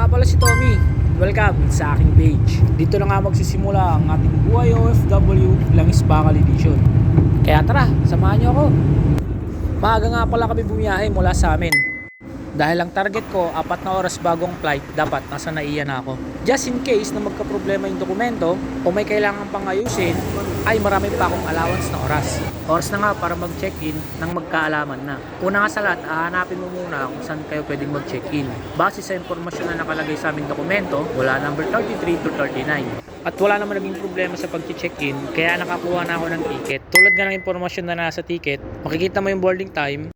nga pala si Tommy. Welcome sa aking page. Dito na nga magsisimula ang ating buhay OFW Langis Bakal Edition. Kaya tara, samahan niyo ako. Maaga nga pala kami bumiyahe mula sa amin. Dahil ang target ko, 4 na oras bago ang flight, dapat nasa NAIA na ako. Just in case na magka-problema yung dokumento o may kailangan pang ayusin, ay marami pa akong allowance na oras. Oras na nga para mag-check-in nang magkaalaman na. Una nga sa lahat, hahanapin mo muna kung saan kayo pwedeng mag-check-in. Base sa impormasyon na nakalagay sa aming dokumento, wala number 33 to 39. At wala naman naging problema sa pag-check-in, kaya nakakuha na ako ng ticket. Tulad nga ng impormasyon na nasa ticket, makikita mo yung boarding time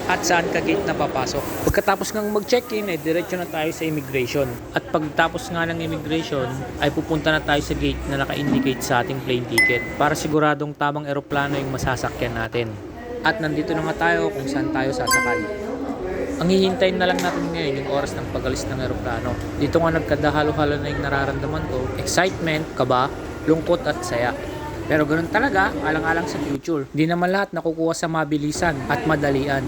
at saan ka gate na papasok. Pagkatapos ng mag-check-in, diretso na tayo sa immigration. At pagtapos nga ng immigration, ay pupunta na tayo sa gate na naka-indicate sa ating plane ticket para siguradong tamang eroplano yung masasakyan natin. At nandito na nga tayo kung saan tayo sasakay. Ang hihintayin na lang natin ngayon yung oras ng pag-alis ng eroplano. Dito nga nagkadahalo-halo na yung nararamdaman ko, excitement, kaba, lungkot at saya. Pero ganun talaga, alang-alang sa future. Hindi naman lahat nakukuha sa mabilisan at madalian.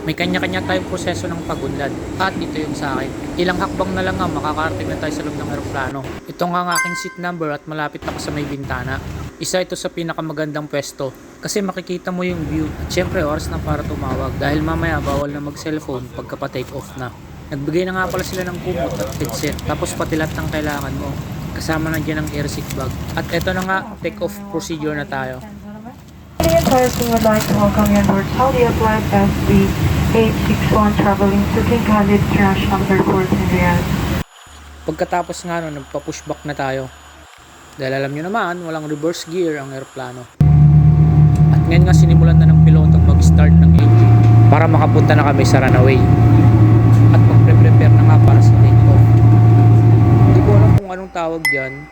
May kanya-kanya tayong proseso ng pag-unlad. At ito yung sa akin. Ilang hakbang na lang nga makakarating na tayo sa loob ng eroplano. Ito nga ang aking seat number at malapit ako sa may bintana. Isa ito sa pinakamagandang pwesto. Kasi makikita mo yung view. At syempre oras na para tumawag. Dahil mamaya bawal na mag-cellphone pagka pa-take off na. Nagbigay na nga pala sila ng kumot at headset. Tapos pati lahat ng kailangan mo. Kasama na dyan ang airsick bag. At eto na nga, take-off procedure na tayo. Canadian Parsing would like to welcome you on board Saudia Flight SB 861 traveling to King Khalid International Airport in Riyadh. Pagkatapos nga nun, nagpa-pushback na tayo. Dahil alam nyo naman, walang reverse gear ang aeroplano. At ngayon nga sinimulan na ng pilotong mag-start ng engine para makapunta na kami sa runway. At mag-prepare na nga para sa take-off. Hindi ko alam kung anong tawag dyan,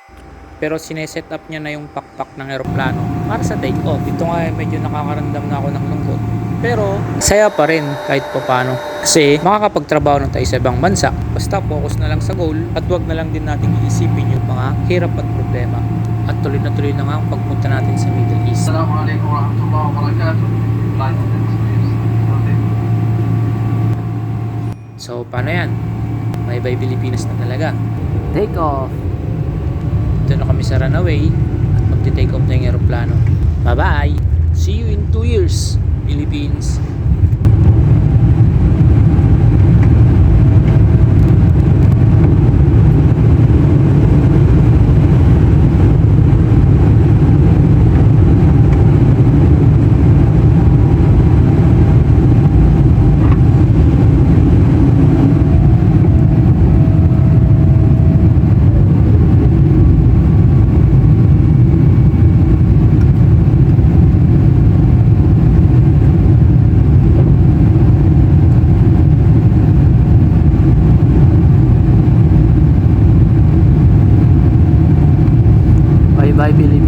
pero sineset up niya na yung pakpak ng aeroplano para sa take-off. Ito nga medyo nakakaramdam na ako ng lungkot. Pero saya pa rin kahit paano. Kasi makakapagtrabaho na tayo sa ibang bansa. Basta focus na lang sa goal at wag na lang din natin iisipin yung mga hirap at problema. At tuloy na nga ang pagpunta natin sa Middle East. Assalamualaikum warahmatullahi wabarakatuh. So paano yan? May bye Pilipinas na talaga. Take off! Ito na kami sa runway at magti-take off na yung aeroplano. Bye-bye! See you in 2 years, Philippines! Bye Philippines.